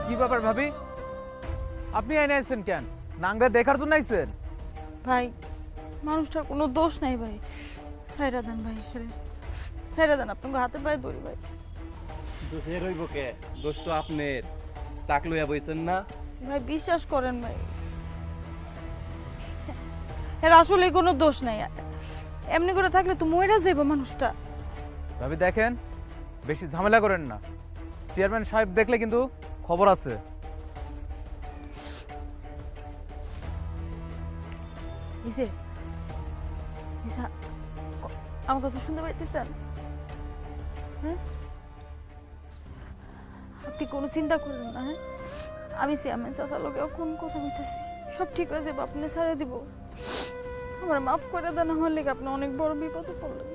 কি ব্যাপার ভাবি, আপনি এনে আইছেন কেন? নাংরা দেখার জন্য আইছেন? ভাই মানুষটার কোনো দোষ নাই ভাই, সাইরা দেন ভাই, সাইরা দেন, আপনাকে হাতে পায়ে ধরি ভাই। দোষ এর হইব কে? দোষ তো আপনার, চাক লইয়া বইছেন না। ভাই বিশ্বাস করেন ভাই, এর আসলে কোনো দোষ নাই, এমনি করে থাকলে তো মইরা যাইব মানুষটা। ভাবি দেখেন, বেশি ঝামেলা করেন না, চেয়ারম্যান সাহেব দেখলে কিন্তু খবর আছে। ইসে ইসা, আমার কথা শুনতে পাইতেছেন? হ্যাঁ, আপনি কোনো চিন্তা করেন না। হ্যাঁ, আমি চেয়ারম্যান চাচার লোকে কোন কথা বলতেছি, সব ঠিক হয়ে যাবে, আপনি ছেড়ে দিব। আমার মাফ করে দেন, আমার লেগে আপনি অনেক বড় বিপদে পড়লেন।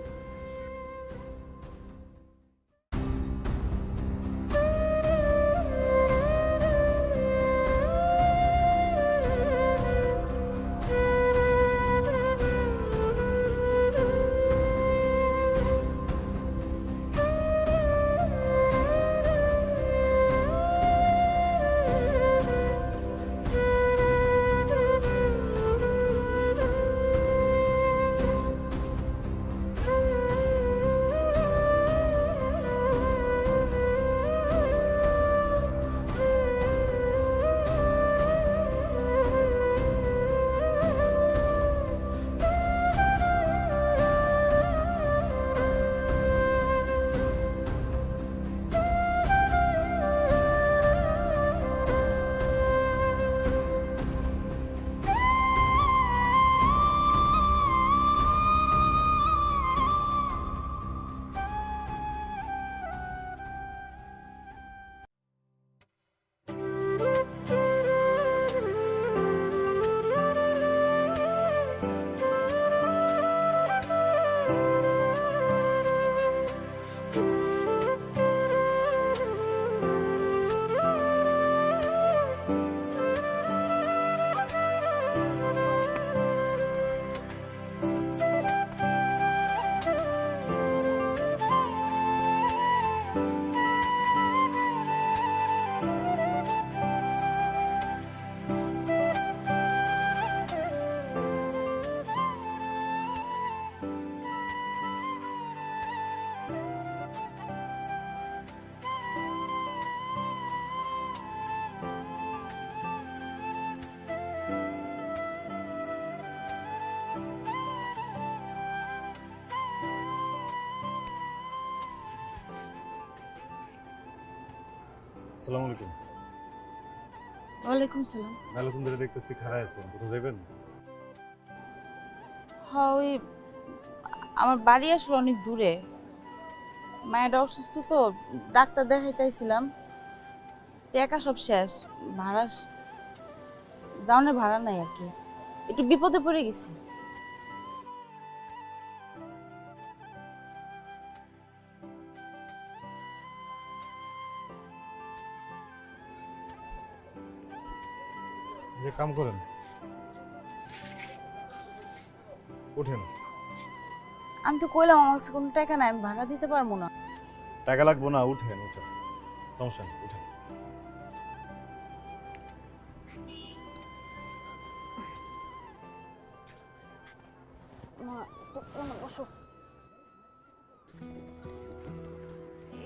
আসসালামু আলাইকুম। ওয়ালাইকুম সালাম। মেলাক্ষণ ধরে দেখতেছি খাড়া আছেন, কোথাও যাবেন? হ্যাঁ, ওই আমার বাড়ি আসলে অনেক দূরে, মায়েরা অসুস্থ তো, ডাক্তার দেখাইতেছিলাম, টাকা সব শেষ, ভাড়া যাওয়ার ভাড়া নাই আর কি, একটু বিপদে পড়ে গেছি। যে কাম করেন, উঠেন। আমি তো কইলাম আমার কাছে কোনো টাকা নাই, আমি ভাড়া দিতে পারবো না। টাকা লাগবো না, উঠেন উঠেন, সমস্যা নেই, উঠেন।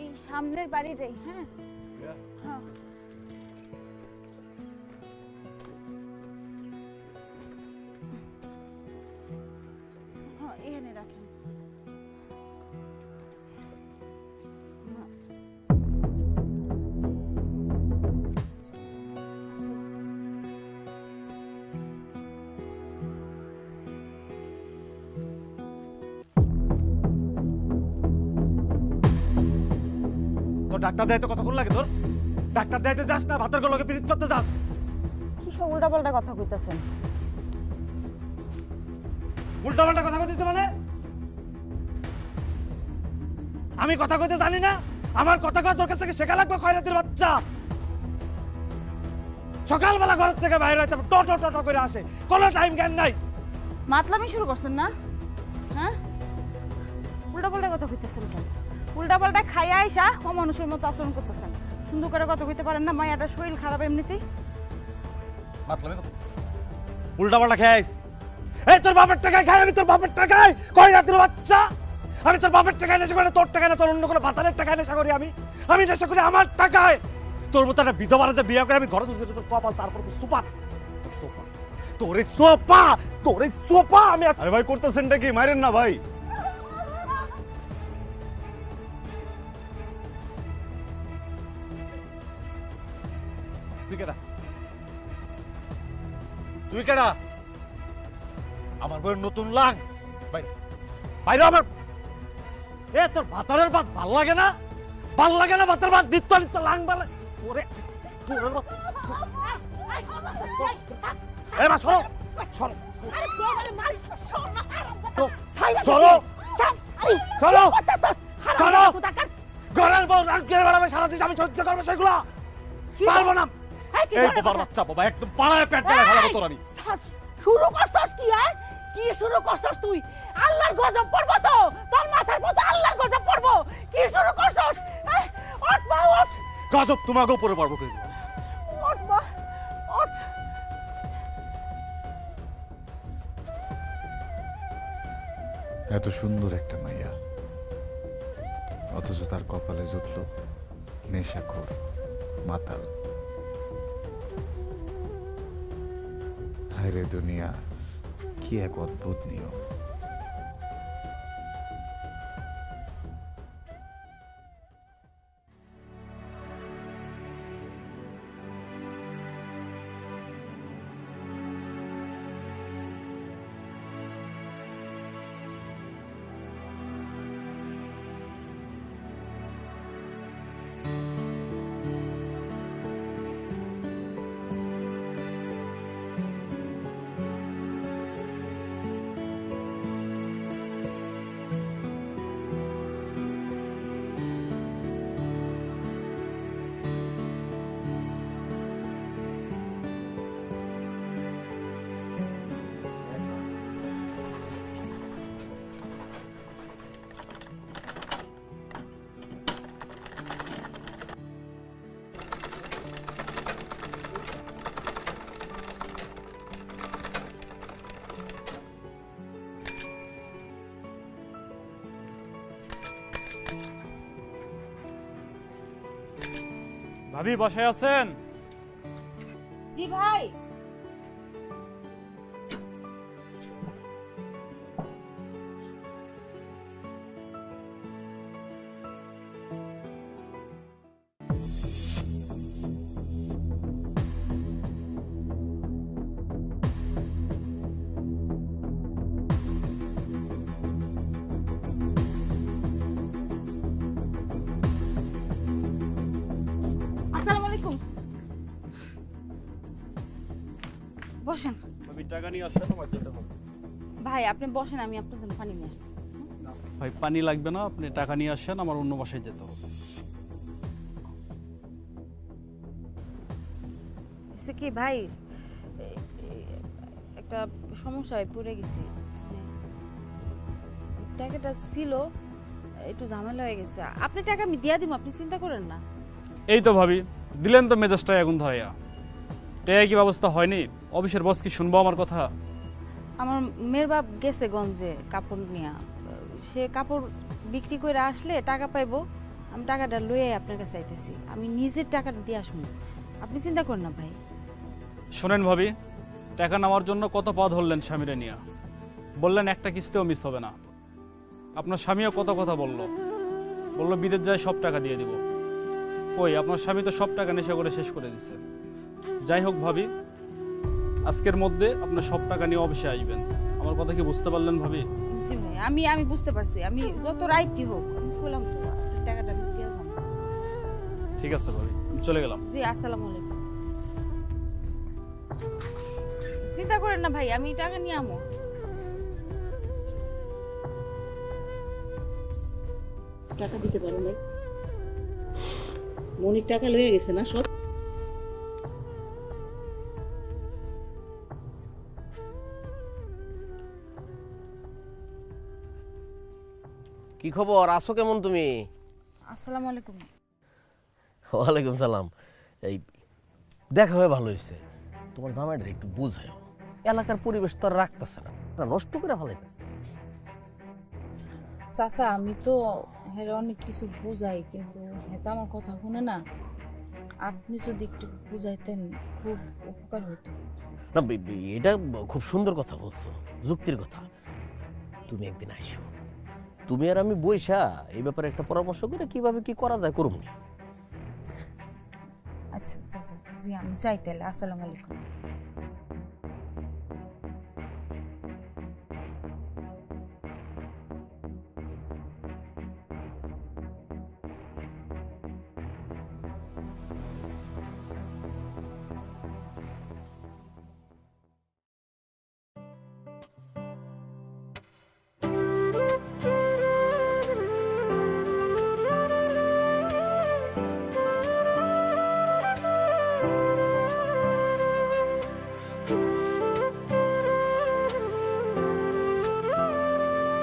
এই সামনের বাড়িটাই। হ্যাঁ হ্যাঁ, এখানে রাখেন। তো ডাক্তার দেয় তো কতক্ষণ লাগে তোর? ডাক্তার দেয়তে যাস না, ভাতের গলকে পিরিত করতে যাস? কি সব উল্টাপাল্টা কথা কইতাছেন? উল্টাপাল্টা কথা কইতেছে মানে? আমি কথা কইতে জানি না? আমার কথা কয় তোর কাছ থেকে শেখা লাগবে, খয়রাতির বাচ্চা। সকালবেলা ঘর থেকে বাইরে হইতে টো করে আসে, কোনো টাইম জ্ঞান নাই। মাতলামি শুরু করছেন না? হ্যাঁ, উল্টাপাল্টা কথা কইতেছেন কেন? উল্টাপাল্টা খাইয়া আইসা ও মানুষের মতো আচরণ করতেছেন। সুন্দর করে কথা কইতে পারেন না? মায়াটার শরীর খারাপ এমনিতেই। মাতলামি করতেছ উল্টা পাল্টা খাইস এই তোর বাপের টাকায় খাই আমি তোর বাপের টাকায় কই রাতের বাচ্চা আমি তোর বাপের টাকায় নেশা করি তোর টাকায় না তোর অন্য কোনো ভাতারের টাকায় নেশা করি আমি নেশা করি আমার টাকায় তোর মতো একটা বিধবা রাতে বিয়ে করে আমি ঘরে তুলছি তোর কপাল তারপর তো সুপাত তোর সোপা আমি আরে ভাই করতেছেনটা কি মারেন না ভাই তুই কেডা আমার বইয়ের নতুন লাং বাইরে বাইরে আমার এ তোর ভাতারের ভাত ভাল লাগে না ভাতের ভাত নিত্য নিত্য লাং বালে ওরে তোর ভাত এ মা সরো সরো সরো সরো সরো ঘরের বউ রাগ করে বেড়াবে সারাদিন আমি সহ্য করবো সেগুলো পারবো না এই বাবার বাচ্চা বাবা একদম পাড়ায় পেট দিয়ে ফেলাবো তোর আমি শুরু করছস কি কি শুরু করছস তুই আল্লাহর গজব পড়বো তো তোর মাথার মধ্যে আল্লাহর গজব পড়বো কি শুরু করছস ওঠ মা ওঠ গজব তোমাকে উপরে পারবো কিন্তু ওঠ মা ওঠ এত সুন্দর একটা মাইয়া অথচ তার কপালে জুটল নেশাখোর মাতাল। হায় রে দুনিয়া, কি এক অদ্ভুত নিয়ম। ভাবি বসে আছেন জি ভাই। আসসালামু আলাইকুম। বসেন ভাবি টাকা নিয়ে আসছেন আমার যেতে হবে ভাই, আপনি বসেন, আমি আপনার জন্য পানি নিয়ে আসতেছি। ভাই পানি লাগবে না, আপনি টাকা নিয়ে আসেন, আমার অন্য বাসায় যেতে হবে। সে কি ভাই, একটা সমস্যায় পড়ে গেছি। টাকাটা ছিল, একটু ঝামেলা হয়ে গেছে। আপনি টাকা আমি দিয়া দিব, আপনি চিন্তা করেন না। এই তো ভাবি, দিলেন তো মেজাজটা এখন ধরাইয়া। টাকা কি ব্যবস্থা হয়নি? অফিসের বস কি শুনবো আমার কথা? আমার মেয়ের বাপ গেছে গঞ্জে কাপড় নিয়ে, সে কাপড় বিক্রি করে আসলে টাকা পাইবো। আমি টাকাটা লয়ে আপনার কাছে চাইতেছি, আমি নিজের টাকাটা দিয়ে আসবো, আপনি চিন্তা করেন না ভাই। শোনেন ভাবি, টাকা নেওয়ার জন্য কত পা ধরলেন স্বামীরে নিয়ে, বললেন একটা কিস্তিও মিস হবে না। আপনার স্বামীও কত কথা বললো বিদেশ যায় সব টাকা দিয়ে দিব। কই, আপনার স্বামী তো সব টাকা নেশা করে শেষ করে দিচ্ছে। যাই হোক ভাবি, আজকের মধ্যে আপনার সব টাকা নিয়ে অফিসে আসবেন। আমার কথা কি বুঝতে পারলেন ভাবি? জি ভাই, আমি বুঝতে পারছি। আমি যত রাইতি হোক আমি বললাম তো, টাকাটা আমি দিয়ে যাবো। ঠিক আছে ভাবি, আমি চলে গেলাম। জি আসসালামু আলাইকুম। চিন্তা করেন না ভাই, আমি টাকা নিয়ে আমো। টাকা দিতে পারো নাই, মনির টাকা লয়ে গেছে না সব। কি খবর, আছো কেমন তুমি? আসসালামু আলাইকুম। ওয়ালাইকুম সালাম। এই দেখা হয়ে ভালো হয়েছে। তোমার জামাইটা একটু বুঝাইও, এলাকার পরিবেশ তো আর রাখতেছে না, নষ্ট করে ফেলাইতেছে। চাচা আমি তো হ্যাঁ অনেক কিছু বুঝাই, কিন্তু হ্যাঁ তো আমার কথা শুনে না। আপনি যদি একটু বুঝাইতেন খুব উপকার হতো। না, এটা খুব সুন্দর কথা বলছো, যুক্তির কথা। তুমি একদিন আইসো, তুমি আর আমি বইসা এই ব্যাপারে একটা পরামর্শ করে কিভাবে কি করা যায় করুন। আচ্ছা চাচা, জি আমি যাই তাহলে। আসসালামু আলাইকুম।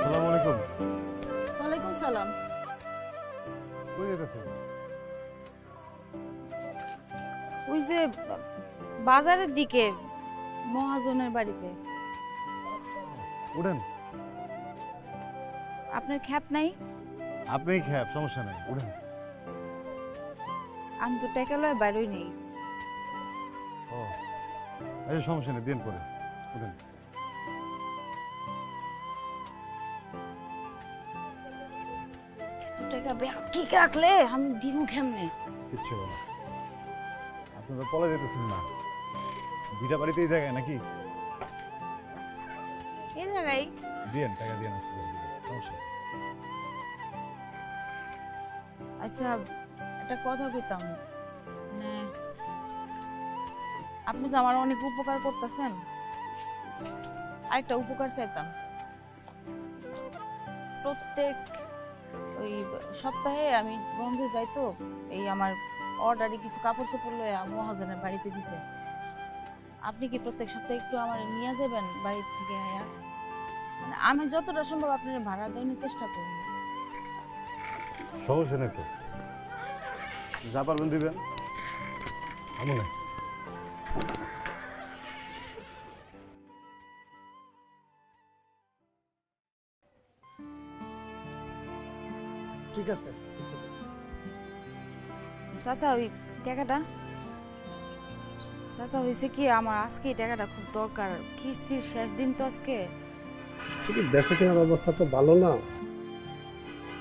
আসসালামু আলাইকুম। ওয়ালাইকুম সালাম। কই যেতেছেন? ওই যে বাজারের দিকে মহাজনের বাড়িতে। উঠেন। আপনার খ্যাপ নাই? আপনি খেয়ে সমস্যা নাই, উঠেন। আমি তো টাকা লয় বাইরই নেই। ও আচ্ছা, সমস্যা নেই, দিন পরে উঠেন। টাকা কি রাখলে আমি দিব কেমনে? কিচ্ছু না, আপনি তো পলা যেতেছেন না, ভিটা বাড়িতে এই জায়গায় নাকি? এই জায়গায় দিয়েন, টাকা দিয়ে আসতে সমস্যা নেই। আচ্ছা একটা কথা কইতাম, মানে আপনি তো আমার অনেক উপকার করতেছেন, আরেকটা উপকার চাইতাম। প্রত্যেক ওই সপ্তাহে আমি বন্ধে যাই তো, এই আমার অর্ডারে কিছু কাপড় চোপড় লয়ে মহাজনের বাড়িতে দিতে। আপনি কি প্রত্যেক সপ্তাহে একটু আমার নিয়ে যাবেন বাড়ি থেকে? মানে আমি যতটা সম্ভব আপনার ভাড়া দেওয়ার চেষ্টা করব। সমস্যা নেই তো, যা পারবেন দিবেন। আমি না ঠিক আছে। চাচা ওই টাকাটা, চাচা হয়েছে কি আমার আজকে এই টাকাটা খুব দরকার। কিস্তির শেষ দিন তো আজকে। শুধু বেচা কেনার অবস্থা তো ভালো না,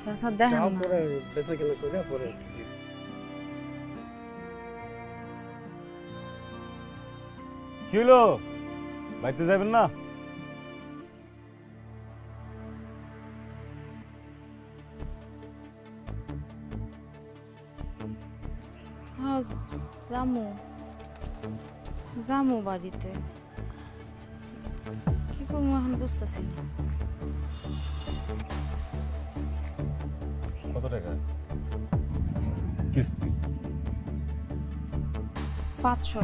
চাচা দেখেন না। পরে বেচা কেনা করে পরে কি হলো, বাড়িতে যাবেন না? হ্যাঁ জামু জামু বাড়িতে, কি করবো এখন বুঝতেছি না। কত টাকা কিস্তি? 500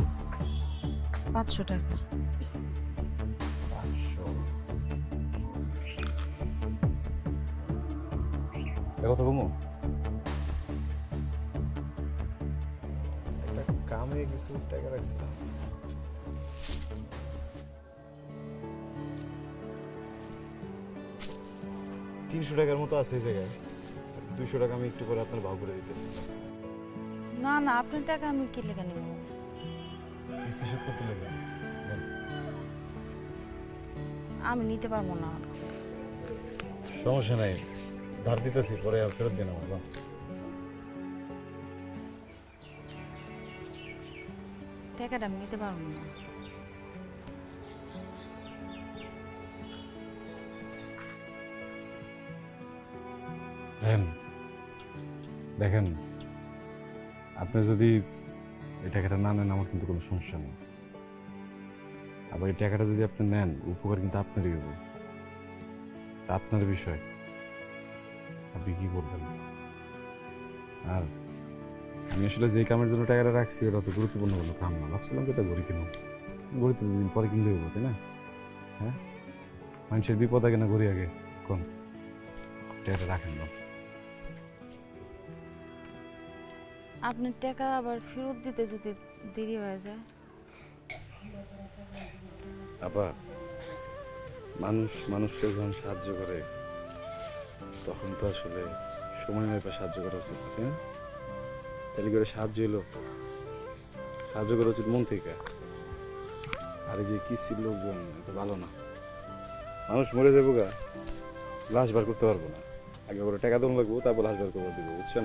টাকা। 500 কত কমো? একটা কামে কিছু টাকা রাখছিলাম, 300 টাকার মতো আছে এই জায়গায়। 200 টাকা আমি একটু করে আপনার ভাগ করে দিতেছি। না না, আপনার টাকা আমি কি লেখা নেব? কিস্তি শোধ করতে লাগবে, আমি নিতে পারবো না। সমস্যা নাই, ধার দিতেছি, পরে আর ফেরত দিন আমার। টাকাটা আমি নিতে পারবো না। দেখেন, আপনি যদি এই টাকাটা না নেন আমার কিন্তু কোনো সমস্যা নেই। আবার এই টাকাটা যদি আপনি নেন, উপকার কিন্তু আপনারই হবে, আপনার বিষয় আপনি কি করবেন। আর আমি আসলে যে কামের জন্য টাকাটা রাখছি ওটা তো গুরুত্বপূর্ণ কোনো কাম না। ভাবছিলাম যে এটা ঘড়ি কিনো, ঘড়ি তো দুদিন পরে কিনলে হবো, তাই না? হ্যাঁ, মানুষের বিপদ আগে না ঘড়ি আগে? কোন টাকাটা রাখেন না। আপনার টাকা আবার ফেরত দিতে যদি দেরি হয়ে যায়? আবার মানুষ মানুষকে যখন সাহায্য করে তখন তো আসলে সময় মেপে সাহায্য করা উচিত, তাই না? তাহলে করে সাহায্য এলো, সাহায্য করা উচিত মন থেকে। আর এই যে কিস্তির লোকজন এত ভালো না, মানুষ মরে যাবো গা, লাশ বার করতে পারবো না, আগে করে টাকা দেওয়া লাগবো, তারপর লাশ বার করবো দিব, বুঝছেন?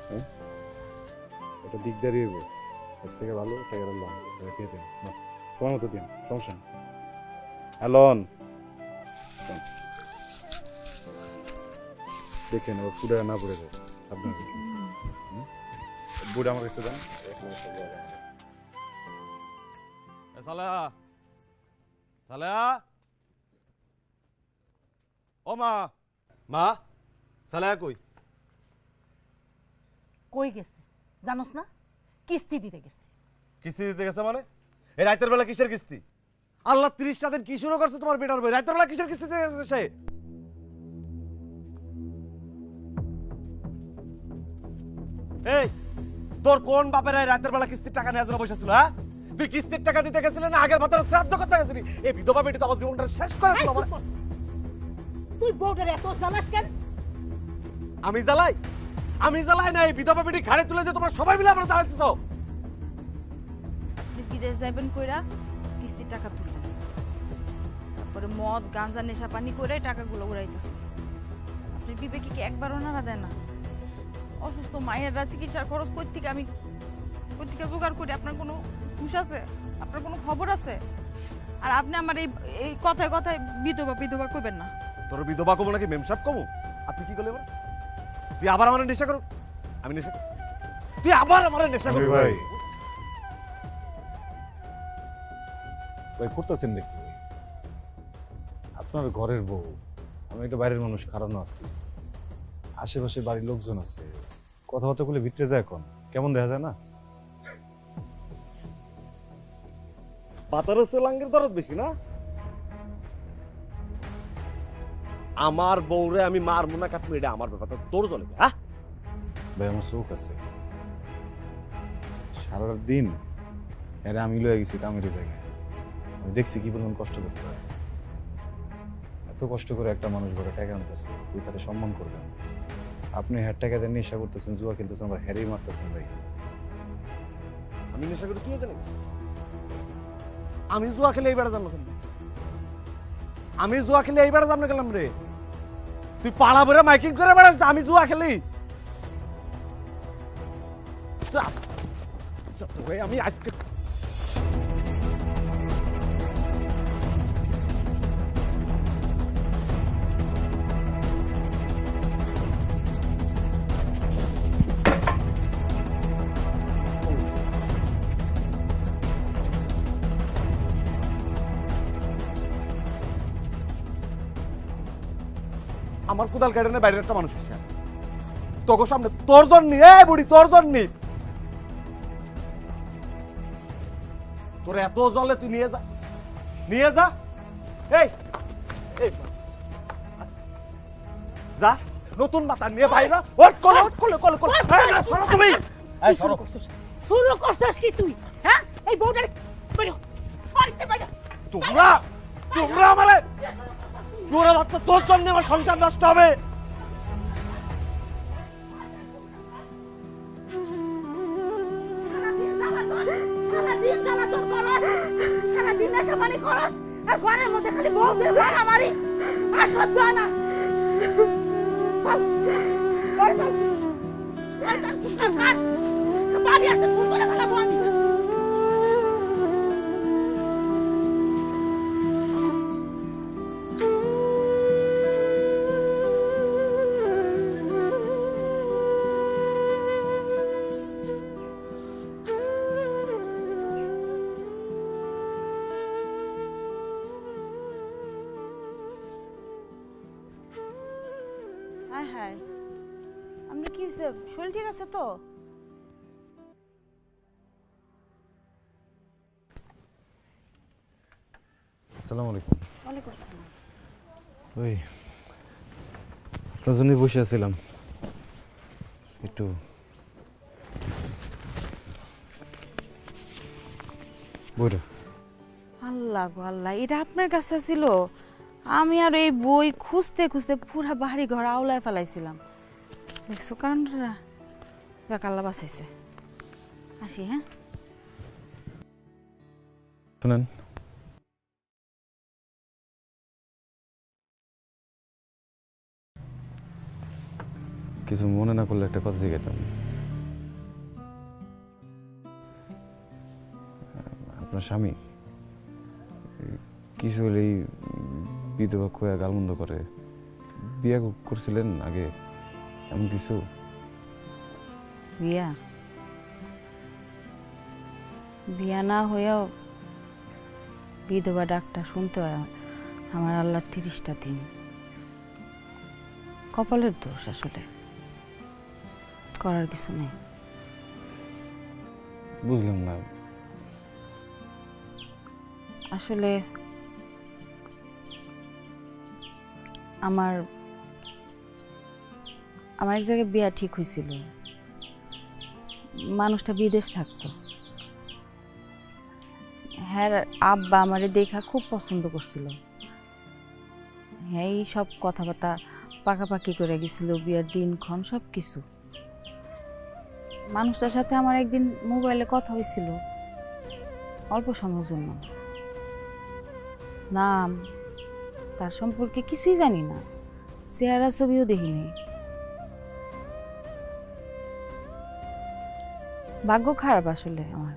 হ্যাঁ, এটা দিক দাঁড়িয়ে এর থেকে ভালো টাকা দিলাম, দিয়ে দিন, সময় মতো দিন, সমস্যা নেই। হ্যালন দেখেন ও পুরা না পড়ে যায় আপনার বুড়া আমার কাছে দেন। সালেহা, সালেহা, ও মা, মা, সালেহা কই? কই গেছে জানোস না? কিস্তি দিতে গেছে। কিস্তি দিতে গেছে মানে? এই রাতের বেলা কিসের কিস্তি? আল্লাহ 30টা দিন কি শুরু করছে তোমার বেটার বই? রাতের বেলা কিসের কিস্তি দিতে গেছে সে? এই তোর কোন বাপের এই রাতের বেলা কিস্তির টাকা নেওয়ার জন্য বসেছিল? হ্যাঁ, তুই কিস্তির টাকা দিতে গেছিলি না আগের ভাতার শ্রাদ্ধ করতে গেছিলি? এই বিধবা বেটি তো আমার জীবনটা শেষ করে দিল। তুই বউটার এত জ্বালাস কেন? আমি জ্বালাই? আমি জ্বালাই না, এই বিধবা বেটি ঘাড়ে তুলে যে তোমরা সবাই মিলে আমরা জ্বালাইতেছ। আপনি বিদেশ যাবেন কইরা কিস্তির টাকা তুললেন, তারপরে মদ গাঁজা নেশা পানি করে টাকাগুলো উড়াইতেছে। আপনার বিবেকে কি একবারও নাড়া দেয় না? অসুস্থ মায়ের চিকিৎসার খরচ কই থেকে জোগাড় করি? আপনার কোনো হুঁশ আছে? আপনার কোনো খবর আছে? আর আপনি আমার এই কথায় কথায় বিধবা বিধবা কইবেন না। তোর বিধবা কমো নাকি মেমসাপ কমো? আপনি কি করলে? তুই আবার আমার নেশা করো? আমি নেশা করি? তুই আবার আমার নেশা করবি? ভাই ভাই করতেছেন নাকি? আপনার ঘরের বউ, আমি একটা বাইরের মানুষ, খারাপ আছি, আশেপাশে বাড়ির লোকজন আছে, কথাবার্তা বলে ভিতরে যায়, এখন কেমন দেখা যায় না? পাতার লাঙ্গের দরদ বেশি না? আমার বউরে আমি মারবো না কাটবো, এটা আমার ব্যাপার, তোর চলে। হ্যাঁ ভাই আমার চোখ আছে, সারা দিন এরা আমি লয়ে গেছি কামের জায়গায়, আমি দেখছি কি পরিমাণ কষ্ট করতে হয়। এত কষ্ট করে একটা মানুষ ঘরে টাকা আনতেছে, তুই তাকে সম্মান করবেন। আপনি হ্যার টাকা দিয়ে নেশা করতেছেন, জুয়া খেলতেছেন, আবার হ্যারেই মারতেছেন। ভাই আমি নেশা করি, তুইও জানিস? আমি জুয়া খেলে এই বেড়া জানলো কেন? আমি জুয়া খেলে এই বেড়া জানলো গেলাম রে? তুই পাড়া ভরে মাইকিং করে বেড়াচ্ছিস আমি জুয়া খেলি? আমি আজকে আমার কোদাল কেটে নেই বাইরের একটা মানুষ এসে তোকে সামনে তোর জন্য, এই বুড়ি তোর জন্য, তোর এত জলে তুই নিয়ে যা, নিয়ে যা। এই এই যা, নতুন মাথা নিয়ে বাইরে ওট কলে ওট কলে কলে কলে। তুমি শুরু করছিস কি তুই? হ্যাঁ, এই বউটার বাইরে বাড়িতে বাইরে। তোমরা তোমরা আমারে চোরা বাচ্চা, তোর জন্য আমার সংসার নষ্ট হবে। সারাদিন জ্বালাতন করস, সারাদিন নেশা পানি করস, আর ঘরের মধ্যে খালি বউদের মারামারি, আর সহ্য হয় না। চল, বাড়ি চল, বাড়ি চল, কুত্তার কান, বাড়ি আসতে ফোন করে ফেলাবো আমি। হ্যাঁ হ্যাঁ, আপনি কি হয়েছে? শরীর ঠিক আছে তো? আসসালামু আলাইকুম। ওয়ালাইকুম আসসালাম। ওই আপনার জন্যই বসে আছিলাম, একটু বইটা আল্লাহ গো আল্লাহ, এটা আপনার কাছে ছিল? আমি আর এই বই খুঁজতে খুঁজতে পুরা বাড়ি ঘর আওলায় ফেলাইছিলাম। দেখছো কারণটা? দেখ আল্লাহ বাঁচাইছে। আসি হ্যাঁ। শুনেন, কিছু মনে না করলে একটা কথা জিজ্ঞাসা, আপনার স্বামী কিছু হলেই বিধবা খোয়া গালমন্দ করে, বিয়ে করছিলেন আগে এমন কিছু? বিয়া বিয়া না হয়েও বিধবা ডাকটা শুনতে হয় আমার আল্লাহর 30টা দিন। কপালের দোষ, আসলে করার কিছু নেই। বুঝলাম না। আসলে আমার এক জায়গায় বিয়া ঠিক হয়েছিল। মানুষটা বিদেশ থাকতো। হ্যাঁ, আব্বা আমারে দেখা খুব পছন্দ করছিল। হ্যাঁ, এই সব কথাবার্তা পাকাপাকি করে গেছিল, বিয়ার দিনক্ষণ সব কিছু। মানুষটার সাথে আমার একদিন মোবাইলে কথা হয়েছিল, অল্প সময়ের জন্য। নাম, তার সম্পর্কে কিছুই জানি না, চেহারা ছবিও দেখিনি। ভাগ্য খারাপ আসলে আমার।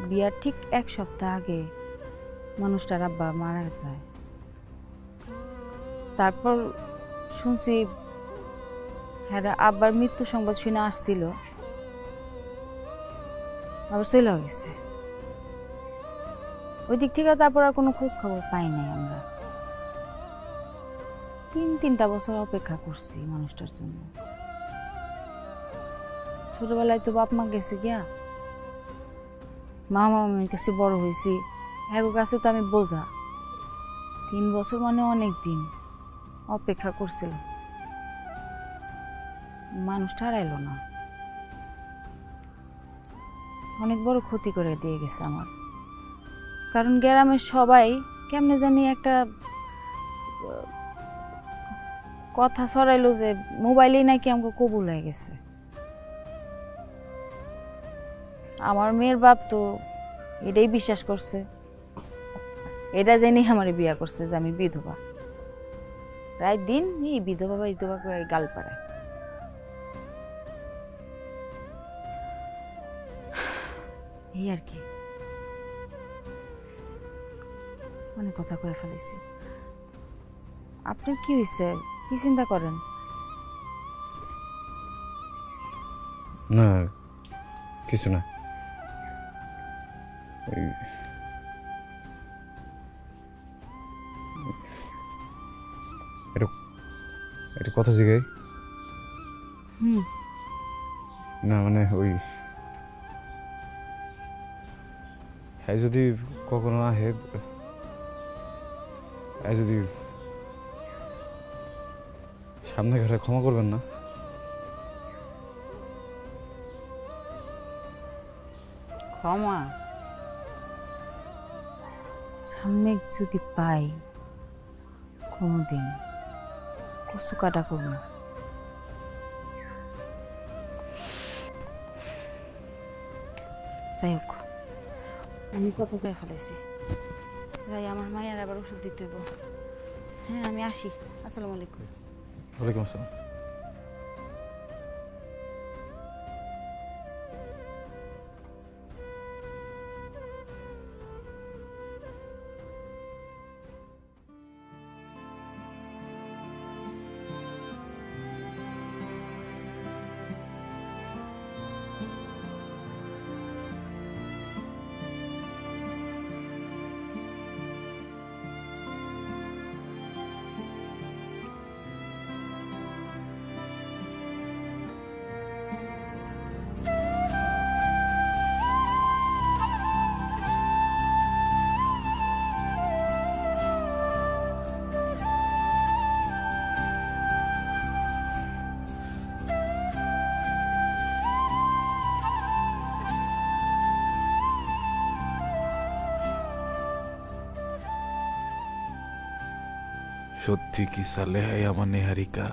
বিয়ার ঠিক 1 সপ্তাহ আগে মানুষটার আব্বা মারা যায়। তারপর শুনছি হ্যাঁ আব্বার মৃত্যু সংবাদ শুনে আসছিল, আবার চলে গেছে। ওই দিক থেকে তারপর আর কোনো খোঁজ খবর পাই নাই আমরা। 3 বছর অপেক্ষা করছি মানুষটার জন্য। ছোটবেলায় তো বাপ মা গেছে গিয়া, মা মামির কাছে বড় হয়েছি, হ্যাঁ কাছে তো আমি বোঝা। 3 বছর মানে অনেক দিন অপেক্ষা করছিল, মানুষটা হারাইল না। অনেক বড় ক্ষতি করে দিয়ে গেছে আমার। কারণ গ্রামের সবাই কেমনে জানি একটা কথা ছড়াইলো যে মোবাইলেই নাকি আমাকে কবুল হয়ে গেছে। আমার মেয়ের বাপ তো এটাই বিশ্বাস করছে, এটা জেনে আমার বিয়া করছে যে আমি বিধবা। প্রায় দিন এই বিধবা বিধবা করে গাল পাড়ায়। এই আর কি, অনেক কথা করে ফেলেছি। আপনার কি হয়েছে? কি চিন্তা করেন? না কিছু না। এটা কথা জিগাই না, মানে ওই হ্যাঁ যদি কখনো আহে, যদি সামনে ঘাটে ক্ষমা করবেন না। ক্ষমা সামনে যদি পাই কোনোদিন কচু কাটা করব না। যাই হোক, আমি কথা দিয়ে ফেলেছি। যাই, আমার মায়ের আবার ওষুধ দিতে হইব। হ্যাঁ আমি আসি। আসসালামু আলাইকুম। ওয়ালাইকুম আসসালাম। সত্যি কি সালেহাই আমার নিহারিকা?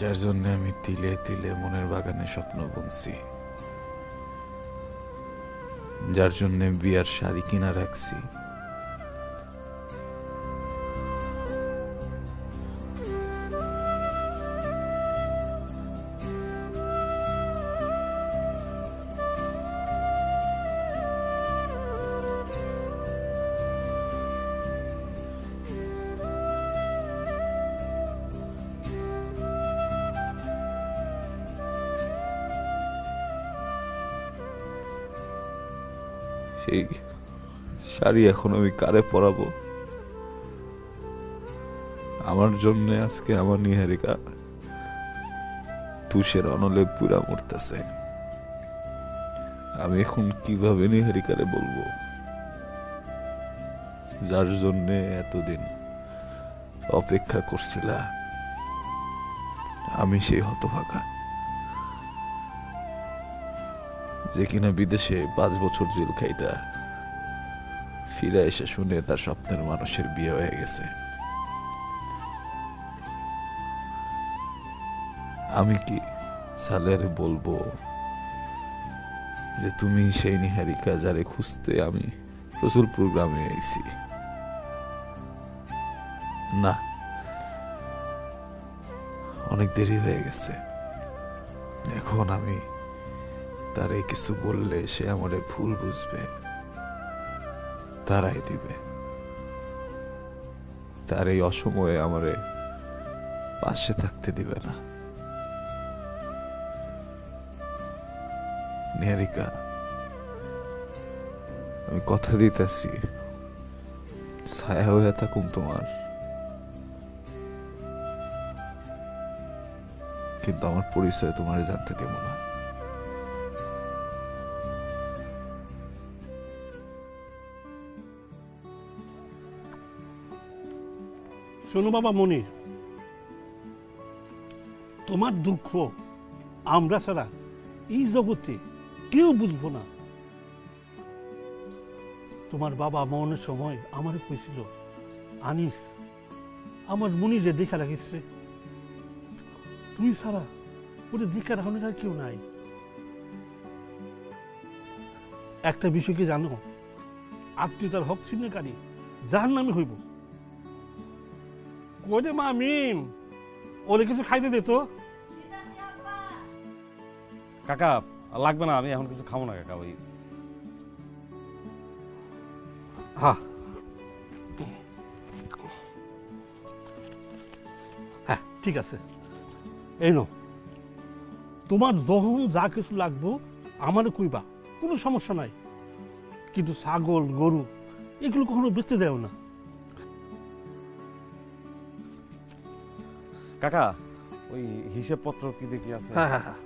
যার জন্য আমি তিলে তিলে মনের বাগানে স্বপ্ন বুনছি, যার জন্য বিয়ার শাড়ি কিনা রাখছি, সেই শাড়ি এখন আমি কারে পরাবো? আমার জন্য আজকে আমার নিহারিকা তুষের অনলে পুরা মরতেছে। আমি এখন কিভাবে নিহারিকারে বলবো, যার জন্য এতদিন অপেক্ষা করছিলা? আমি সেই হতভাগা যে কিনা বিদেশে 5 বছর জেল খাইটা ফিরে এসে শুনে তার স্বপ্নের মানুষের বিয়ে হয়ে গেছে। আমি কি সালেরে বলবো যে তুমি সেই নিহারিকা যারে খুঁজতে আমি রসুলপুর গ্রামে আইছি? না, অনেক দেরি হয়ে গেছে। এখন আমি তারে কিছু বললে সে আমারে ভুল বুঝবে, তারাই দিবে। তার এই অসময়ে আমারে পাশে থাকতে দিবে না। নিহারিকা, আমি কথা দিতেছি ছায়া হয়ে থাকুম তোমার, কিন্তু আমার পরিচয় তোমারে জানতে দেব না। শোনো বাবা মনি, তোমার দুঃখ আমরা ছাড়া এই জগতে কেউ বুঝবো না। তোমার বাবা মরণের সময় আমার কইছিল, আনিস আমার মনিরে দেখা রাখিস রে, তুই ছাড়া ওটা দেখা রাখনের আর কেউ নাই। একটা বিষয় কি জানো, আত্মীয়তার হক ছিন্নকারী যার নামে হইব। কইরে মা মিম, ওরে কিছু খাইতে দে তো। কাকা লাগবে না, আমি এখন কিছু খাবো না কাকা। ওই হ্যাঁ হ্যাঁ ঠিক আছে, এই নো তোমার যখন যা কিছু লাগবো আমার কইবা, কোনো সমস্যা নাই। কিন্তু ছাগল গরু এগুলো কখনো বেচতে দেও না। কাকা ওই হিসেবপত্র কি দেখি আছে? হ্যাঁ হ্যাঁ হ্যাঁ,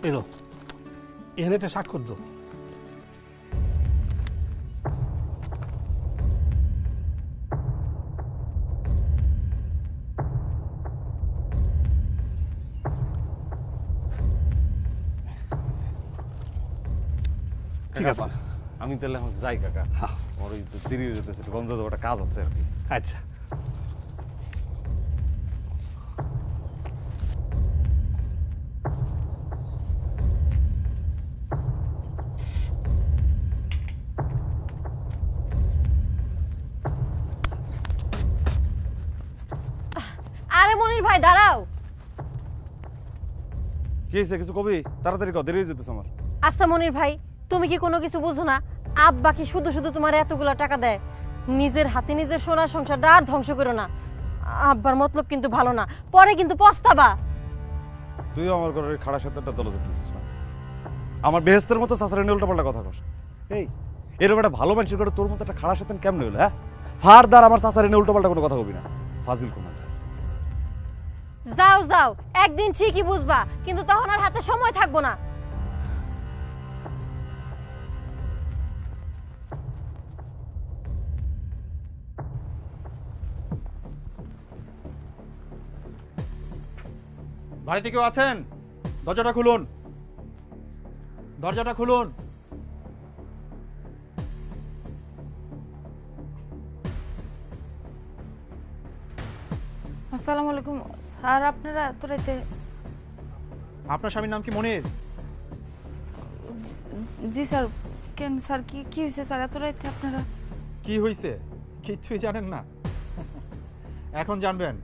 এলো এখানে একটা স্বাক্ষর দো। ঠিক আছে, আমি তাহলে এখন যাই কাকা। আমার ওই দেরি হয়ে যেতেছে, একটু গঞ্জ একটা কাজ আছে আর কি। আচ্ছা আরে মনির ভাই দাঁড়াও। কি হয়েছে, কিছু কবি? তাড়াতাড়ি কর, দেরি হয়ে যেতেছে আমার। আচ্ছা মনির ভাই, তুমি কি কোনো কিছু বুঝো না? আব্বা কি শুধু শুধু তোমার এতগুলো টাকা দেয়? নিজের হাতে নিজের সোনার সংসারটা আর ধ্বংস করো না। আব্বার মতলব কিন্তু ভালো না, পরে কিন্তু পস্তাবা। তুইও আমার ঘরের খাড়া সত্যটা দলে দিচ্ছিস না। আমার বেহেস্তের মতো চাচারে নিয়ে উল্টাপাল্টা কথা কস। এই এরকম একটা ভালো মানুষের করে তোর মতো একটা খাড়া সত্যেন কেমন হইলো? হ্যাঁ, ফারদার আমার চাচারে নিয়ে উল্টাপাল্টা কোনো কথা কবি না, ফাজিল কোন। যাও যাও, একদিন ঠিকই বুঝবা, কিন্তু তখন আর হাতে সময় থাকবো না। বাড়িতে কেউ আছেন? দরজাটা খুলুন। দরজাটা খুলুন। আসসালামু আলাইকুম স্যার, আপনারা এত রাতে? আপনার স্বামীর নাম কি মনির? জি স্যার। কেন স্যার, কি হয়েছে স্যার এত রাতে আপনারা? কি হয়েছে? কিচ্ছুই জানেন না? এখন জানবেন।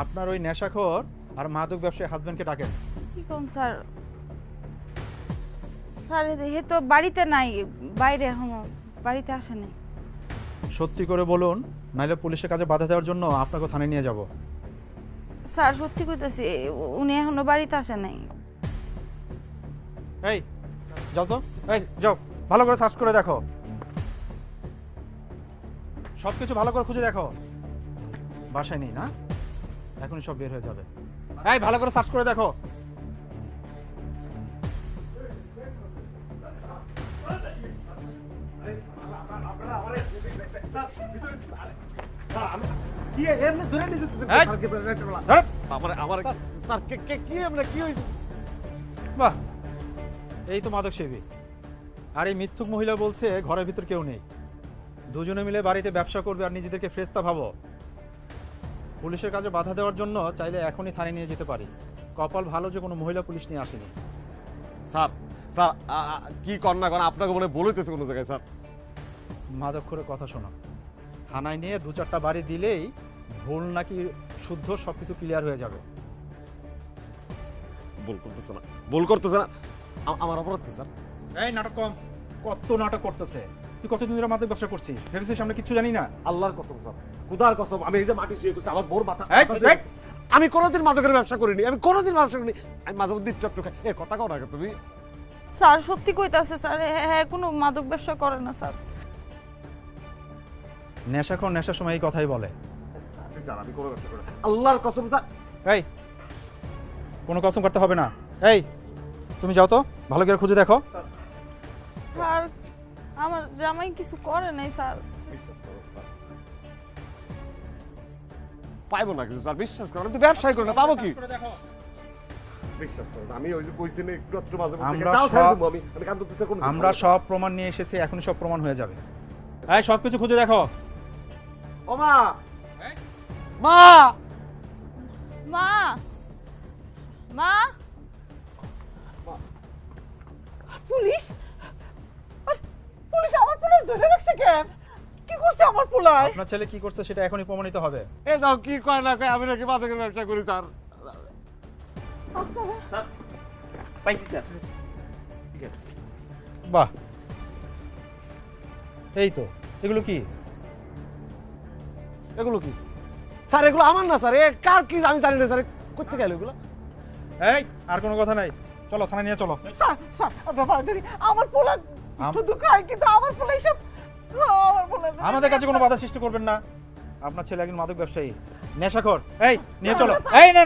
আপনার ওই নেশাখোর আর মাদক ব্যবসায়ী হাজবেন্ডকে ডাকেন। কি কোন স্যার? স্যার হে তো বাড়িতে নাই, বাইরে এখনো বাড়িতে আসে নাই। সত্যি করে বলুন, নাইলে পুলিশের কাছে বাধা দেওয়ার জন্য আপনাকে থানায় নিয়ে যাব। স্যার সত্যি কইতাছি, উনি এখনো বাড়িতে আসে নাই। এই যাও তো, এই যাও, ভালো করে সার্চ করে দেখো, সবকিছু ভালো করে খুঁজে দেখো। বাসায় নেই না? এখনই সব বের হয়ে যাবে। এই ভালো করে সার্চ করে দেখো। বাহ, এই তো মাদক সেবী। আর এই মিথ্যুক মহিলা বলছে ঘরের ভিতর কেউ নেই, দুজনে মিলে বাড়িতে ব্যবসা করবে আর নিজেদেরকে ফ্রেস্তা ভাবো। পুলিশের কাজে বাধা দেওয়ার জন্য চাইলে এখনই থানায় নিয়ে যেতে পারি। কপাল ভালো যে কোনো মহিলা পুলিশ নিয়ে আসেনি। স্যার স্যার কি কর না কর, আপনাকে মনে বলেতেছে কোনো জায়গায় স্যার। মাদক করে কথা শোনো, থানায় নিয়ে 2-4টা বাড়ি দিলেই ভুল নাকি শুদ্ধ সবকিছু ক্লিয়ার হয়ে যাবে। ভুল করতেছে না, ভুল করতেছে না। আমার অপরাধ কি স্যার? এই নাটক কম, কত নাটক করতেছে। তুই কতদিন ধরে মাদক ব্যবসা করছিস? ভেবেছিস আমরা কিছু জানি না? আল্লাহর কসম স্যার, খুদার কসম, আমি এই যে মাটি শুয়ে করছি, আমার বোর মাথা। এই, আমি কোনোদিন মাদকের ব্যবসা করিনি, আমি কোনোদিন ব্যবসা করিনি। আমি মাঝে মধ্যে একটু খাই। এ কথা কও না তুমি। স্যার সত্যি কইতাছে স্যার, হ্যাঁ কোনো মাদক ব্যবসা করে না স্যার। নেশাখোর নেশার সময় এই কথাই বলে। স্যার আমি কোনো ব্যবসা করি না, আল্লাহর কসম স্যার। এই কোনো কসম করতে হবে না। এই তুমি যাও তো, ভালো করে খুঁজে দেখো। স্যার আমার জামাই কিছু করে নাই স্যার। বিশ্বাস করো স্যার, পাইবো না কিছু স্যার, বিশ্বাস করো। আমি তো ব্যবসায় করি না, পাবো কি? বিশ্বাস করো, আমি ওই যে কইছি না একটু একটু মাঝে মধ্যে তাও ছেড়ে দেবো। আমি কান ধরতেছি কোন? আমরা সব প্রমাণ নিয়ে এসেছি, এখনই সব প্রমাণ হয়ে যাবে। এই সব কিছু খুঁজে দেখো। ও মা, মা, মা, মা। পুলিশ? পুলিশ আমার পোলা ধরে রাখছে কেন? কি করছে আমার পোলায়? আপনার ছেলে কি করছে সেটা এখনই প্রমাণিত হবে। এ দাও কি কয় না কয়, আমি নাকি মাদকের ব্যবসা করি স্যার। স্যার পাইছি স্যার। বাহ, এই তো। এগুলো কি? এগুলো কি স্যার? এগুলো আমার না স্যার, এ কার কি আমি জানি না স্যার। কোথা গেল এগুলো? এই আর কোনো কথা নাই, চলো থানায় নিয়ে চলো। স্যার স্যার ব্যাপার ধরি, আমার পোলা শুধু খায়, কিন্তু আমার পোলা এসব আমাদের কাছে কোনো বাধা সৃষ্টি করবেন না। আপনার ছেলে একজন মাদক ব্যবসায়ী, নেশাখোর। এই নিয়ে চলো। এই না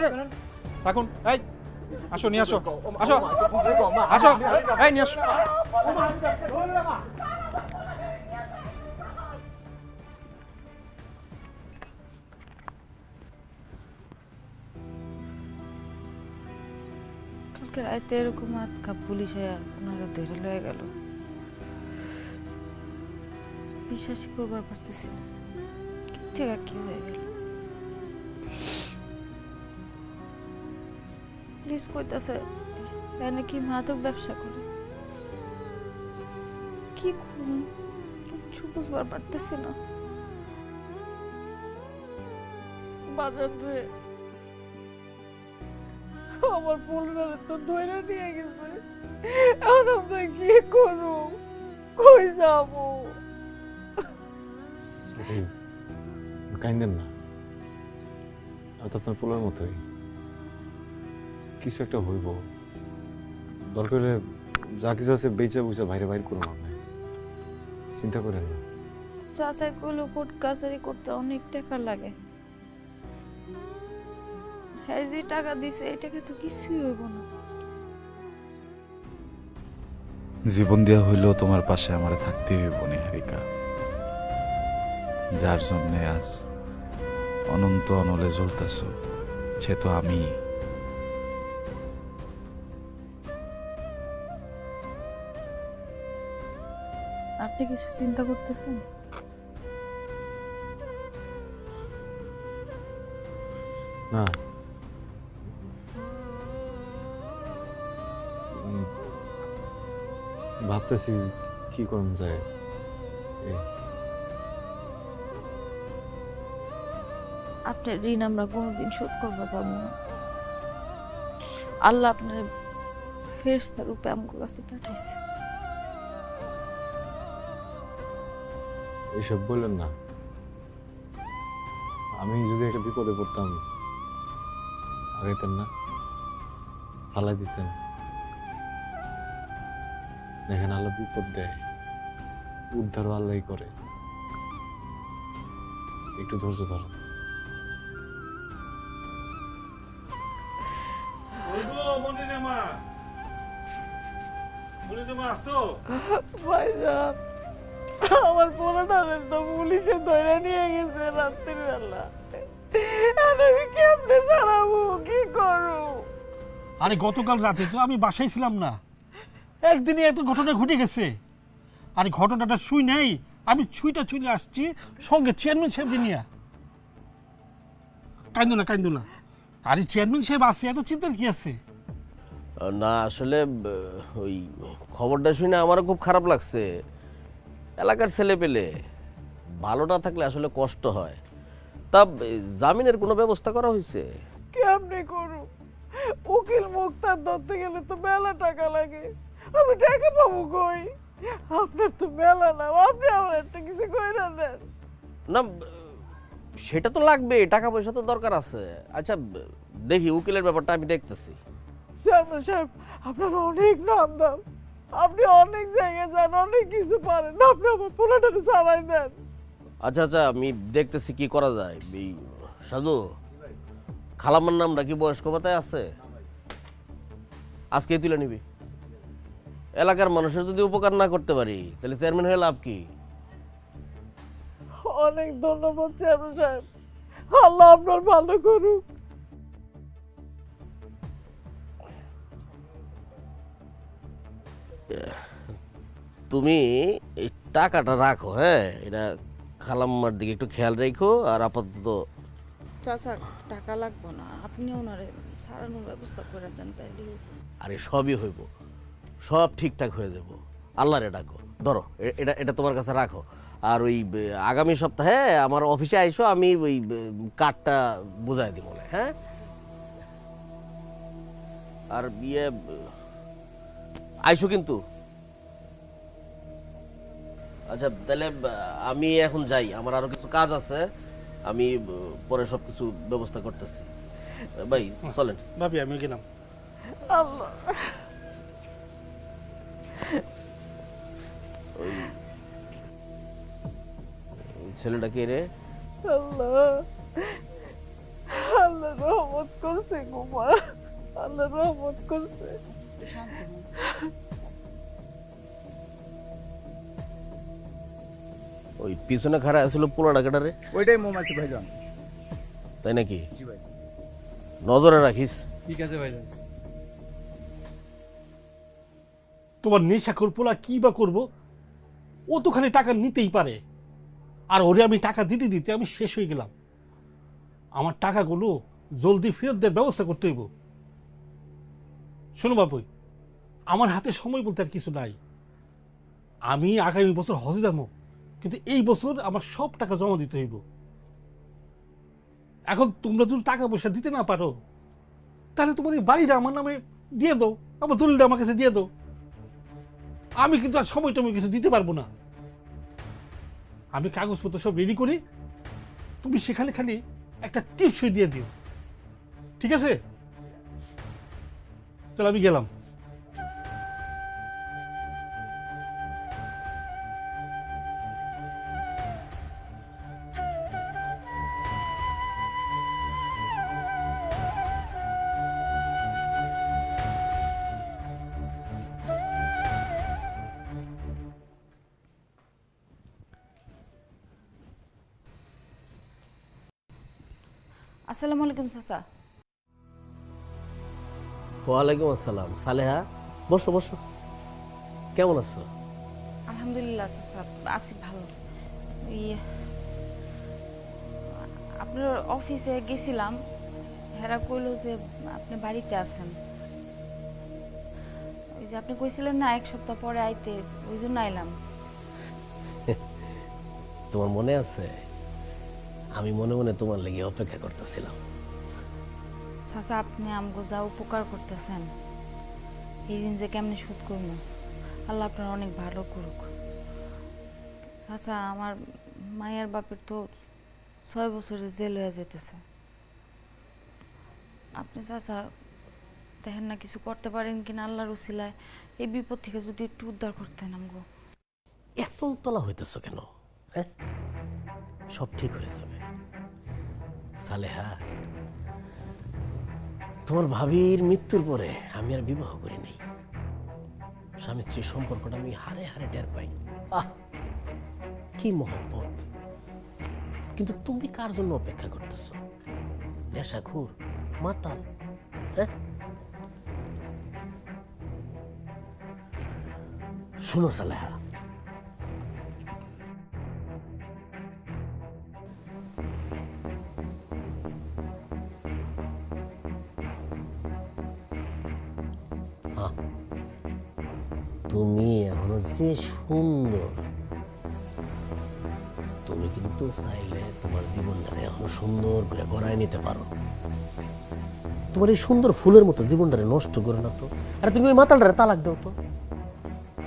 থাকুন, এই আসো, নিয়ে আসো, আসো আসো, এই নিয়ে আসো। কালকে রাতে এরকম আটকা পুলিশ ওনারা ধরে লয়ে গেল। বিশ্বাসই করবার পারতেছি না, কি থেকে কি হয়ে গেল। পুলিশ কইতাছে নাকি মাদক ব্যবসা করে। কি করুন কিছু বুঝবার পারতেছি না। বাজার রে, আমার পোলারে তো ধরে নিয়ে গেছে, এখন আমরা কি করব? কই যাবো? কাইন্দেন না, আমি তো আপনার পোলার মতোই। কিছু একটা হইব, দরকার হলে যা কিছু আছে বেচা বুঝা বাইরে বাইর করুন, আপনি চিন্তা করেন না। চাচাই কইলো কোর্ট কাছারি করতে অনেক টাকা লাগে। হ্যাঁ যে টাকা দিছে এই টাকা তো কিছুই হইব না। জীবন দেওয়া হইলেও তোমার পাশে আমারে থাকতে হইব নিহারিকা। যার জন্য আজ অনন্ত অনলে জ্বলতেছ সে তো আমি। আপনি কিছু চিন্তা করতেছেন? না, ভাবতেছি কি করুন যায়। আপনার ঋণ আমরা কোনোদিন শোধ করতে পারবো না। আল্লাহ আপনার ফেরেশতা রূপে আমার কাছে পাঠাইছে। এইসব বললেন না, আমি যদি একটা বিপদে পড়তাম আগাইতেন না, ফালাই দিতেন। দেখেন আল্লাহ বিপদ দেয়, উদ্ধারও আল্লাহই করে। একটু ধৈর্য ধরেন। ভাইজান, আমার পোলাটারে তো পুলিশে ধরে নিয়ে গেছে রাত্রির বেলা। আমি কেমনে ছাড়াবো, কি করবো? আরে গতকাল রাতে তো আমি বাসায় ছিলাম না, একদিনে এত ঘটনা ঘটে গেছে। আর ঘটনাটা শুই নাই, আমি ছুঁইটা চলে আসছি সঙ্গে চেয়ারম্যান সাহেব নিয়ে। কান্দো না কান্দো না, আরে চেয়ারম্যান সাহেব আছে, এত চিন্তার কি আছে? না আসলে ওই খবরটা শুনে আমারও খুব খারাপ লাগছে। এলাকার ছেলে পেলে ভালো না থাকলে আসলে কষ্ট হয়। তা জামিনের কোনো ব্যবস্থা করা হয়েছে? কেমনে করু? উকিল মুক্তার ধরতে গেলে তো মেলা টাকা লাগে, আমি টাকা পাবো কই? আপনার তো মেলা না, আপনি আমার একটা কিছু কইরা দেন। না সেটা তো লাগবে, টাকা পয়সা তো দরকার আছে। আচ্ছা দেখি, উকিলের ব্যাপারটা আমি দেখতেছি। চেয়ারম্যান সাহেব, আপনার অনেক নাম দাম, আপনি অনেক জায়গায় যান, অনেক কিছু পারেন, আপনি আমার পোলাটারে ছাড়াই দেন। আচ্ছা আচ্ছা, আমি দেখতেছি কি করা যায়। এই সাজু, খালাম্মার নামটা কি বয়স্ক ভাতায় আছে? আজকেই তুলে নিবি। এলাকার মানুষের যদি উপকার না করতে পারি তাহলে চেয়ারম্যান হয়ে লাভ কি? অনেক ধন্যবাদ চেয়ারম্যান সাহেব, আল্লাহ আপনার ভালো করুক। তুমি এই টাকাটা রাখো, হ্যাঁ? এটা খালাম্মার দিকে একটু খেয়াল রেখো। আর আপাতত চাচা, টাকা লাগবো না, আপনি ওনারে ছাড়ানোর ব্যবস্থা করে দেন তাইলে। আরে সবই হইব, সব ঠিকঠাক হয়ে যাব। আল্লাহরে ডাকো। ধরো এটা এটা তোমার কাছে রাখো। আর ওই আগামী সপ্তাহে আমার অফিসে আইসো, আমি ওই কার্ডটা বুঝাই দিব, হ্যাঁ? আর বিয়ে আইসো কিন্তু। আচ্ছা তাহলে আমি এখন যাই, আমার আরো কিছু কাজ আছে, আমি পরে সব কিছু ব্যবস্থা করতেছি। ভাই চলেন। ভাবি আমি গেলাম। আল্লাহ, ওই ছেলেটা কে রে? আল্লাহ, আল্লাহ রহমত করছে গোমা, আল্লাহ রহমত করছে। ওই পিছনে খাড়া আছিল পোলাটা কেটারে? ওইটাই মোমাছি ভাইজান। তাই নাকি? জি ভাই। নজরে রাখিস। ঠিক আছে ভাইজান। তোমার নেশাখোর পোলা কি বা করবো? ও তো খালি টাকা নিতেই পারে, আর ওরে আমি টাকা দিতে দিতে আমি শেষ হয়ে গেলাম। আমার টাকাগুলো জলদি ফেরত দেওয়ার ব্যবস্থা করতে হইব। শোনো বাবুই, আমার হাতে সময় বলতে আর কিছু নাই। আমি আগামী বছর হজে যাবো, কিন্তু এই বছর আমার সব টাকা জমা দিতে হইব। এখন তোমরা যদি টাকা পয়সা দিতে না পারো তাহলে তোমার এই বাড়িটা আমার নামে দিয়ে দাও, আমার দলিলটা আমার কাছে দিয়ে দাও। আমি কিন্তু আর সময় টময় কিছু দিতে পারবো না। আমি কাগজপত্র সব রেডি করি, তুমি সেখানে খালি একটা টিপ সই দিয়ে দিও, ঠিক আছে? চল আমি গেলাম। আসসালামু আলাইকুম চাচা। ওয়ালাইকুম আসসালাম। সালেহা, বসো বসো। কেমন আছো? আলহামদুলিল্লাহ আলহামদুলিল্লাহ চাচা, আছি ভালো। ইয়ে, আপনার অফিসে গেছিলাম, হেরা কইলো যে আপনি বাড়িতে আছেন। ওই যে আপনি কইছিলেন না 1 সপ্তাহ পরে আইতে, ওই জন্য আইলাম। তোমার মনে আছে? আমি মনে মনে তোমার লেগে অপেক্ষা করতেছিলাম। চাচা, আপনি আমগো যা উপকার করতেছেন, এই ঋণ যে কেমনে শোধ করবো, আল্লাহ আপনার অনেক ভালো করুক। চাচা, আমার মায়ের বাপের তো 6 বছরে জেল হয়ে যেতেছে। আপনি চাচা দেখেন না কিছু করতে পারেন কিনা, আল্লাহর উসিলায় এই বিপদ থেকে যদি একটু উদ্ধার করতেন আমগো। এত উতলা হইতেছ কেন? হ্যাঁ, সব ঠিক হয়ে যাবে। সালেহা, তোমার ভাবির মৃত্যুর পরে আমি আর বিবাহ করি নাই। স্বামী স্ত্রীর সম্পর্কটা আমি হারে হারে টের পাই। আহ, কি মহব্বত! কিন্তু তুমি কার জন্য অপেক্ষা করতেছ? নেশাখোর, মাতাল? হ্যাঁ, শুনো সালেহা, তুমি এখনো যে সুন্দর, তুমি কিন্তু চাইলে তোমার জীবনটা এখনো সুন্দর করে গড়ায় নিতে পারো। তোমার এই সুন্দর ফুলের মতো জীবনটারে নষ্ট করে না তো। আর তুমি ওই মাতালটারে তালাক দাও তো,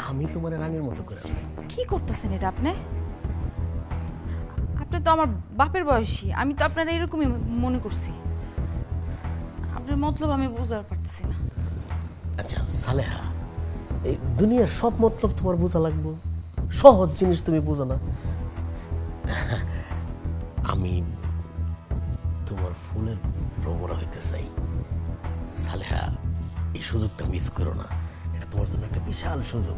আমি তোমার রানীর মতো করে। কি করতেছেন এটা আপনি? আপনি তো আমার বাপের বয়সী, আমি তো আপনারা এরকমই মনে করছি। আপনার মতলব আমি বুঝতে পারতেছি না। আচ্ছা সালেহা, এই দুনিয়ার সব মতলব তোমার বোঝা লাগবে? সহজ জিনিস তুমি বুঝো না? আমি তোমার ফুলের ভ্রমরা হইতে চাই। সালেহা, এই সুযোগটা মিস করো না, এটা তোমার জন্য একটা বিশাল সুযোগ।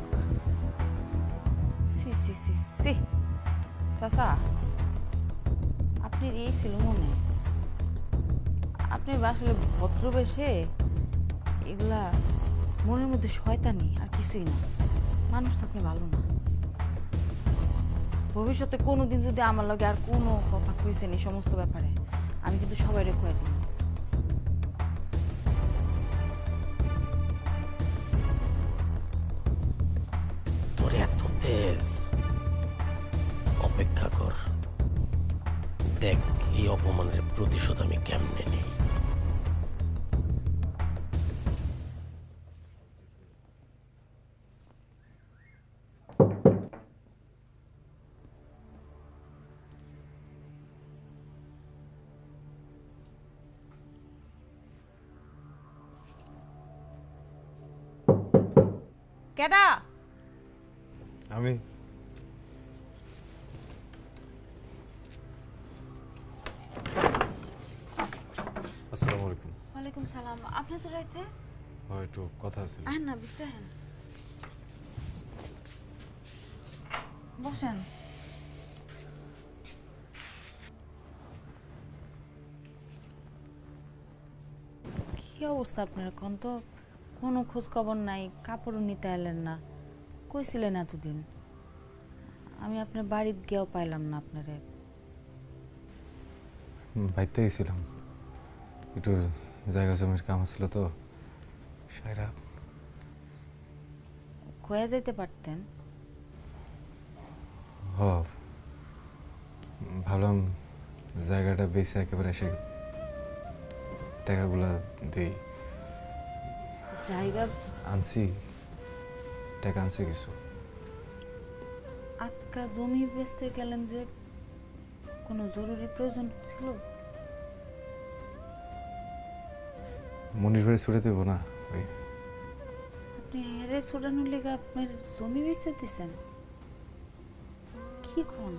সি সি সি সি চাচা, আপনার এই ছিল মনে? আপনি আসলে ভদ্রবেশে এগুলা মনের মধ্যে শয়তানি আর কিছুই না। মানুষ তো আপনি ভালো না। ভবিষ্যতে কোনোদিন যদি আমার লগে আর কোনো কথা কইছেন এই সমস্ত ব্যাপারে, আমি কিন্তু সবাই রেখে দিই। তোর এত তেজ, অপেক্ষা কর, দেখ এই অপমানের প্রতিশোধ আমি কেমনে নিই। কেডা? আমি আসসালামু আলাইকুম। ওয়ালাইকুম সালাম। আপনি তো রাইতে? হ্যাঁ, একটু কথা আছে। আহেন না, ভিতরে আহেন, বসেন। কি অবস্থা আপনার? কোন তো কোনো খোঁজ খবর নাই, কাপড়ও নিতে এলেন না। কইছিলেন এতদিন, আমি আপনার বাড়িতে গিয়েও পাইলাম না আপনারে। বাইতে গেছিলাম, একটু জায়গা জমির কাম ছিল তো। সাইরা কয়ে যাইতে পারতেন। হ, ভাবলাম জায়গাটা বেশি একেবারে এসে টাকাগুলা দিই। জায়গা আনছি, টাকা আনছি কিছু। আটকা জমি বেচতে গেলেন যে, কোনো জরুরি প্রয়োজন ছিল? মনির বাড়ি ছুটে দেবো না ওই। আপনি হেরে ছুটানোর লেগে আপনার জমি বেচে দিচ্ছেন? কি কোন?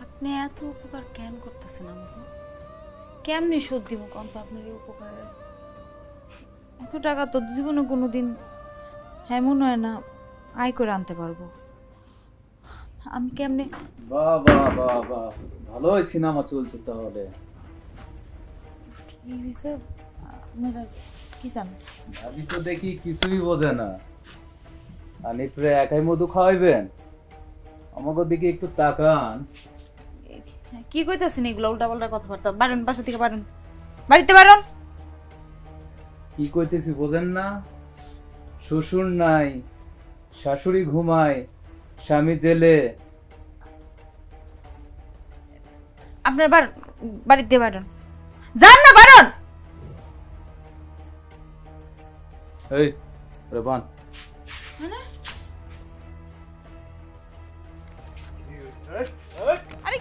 আপনি এত উপকার কেন করতেছেন আমাকে? কেমনি শোধ দিব কোন তো আপনার এই উপকারের? এত টাকা তো জীবনে কোনোদিন এমন হয় না আয় করে আনতে পারবো। আমি কেমনে? বাহ বাহ বাহ বাহ, ভালোই সিনেমা চলছে তাহলে। কি হয়েছে? আপনারা কি জান? আমি তো দেখি কিছুই বোঝে না। আনিফরে একাই মধু খাওয়াইবেন? আমাকে দিকে একটু তাকান। কি কইতাছেন এগুলো উল্টাপাল্টা কথাবার্তা? বারণ, বাসা থেকে বারণ, বাড়িতে বারণ। কি কইতেছি বোঝেন না? শ্বশুর নাই, শাশুড়ি ঘুমায়, স্বামী জেলে। আপনার বাড়িতে বারণ, যান না বারণ। এই রে বান। মানে আরে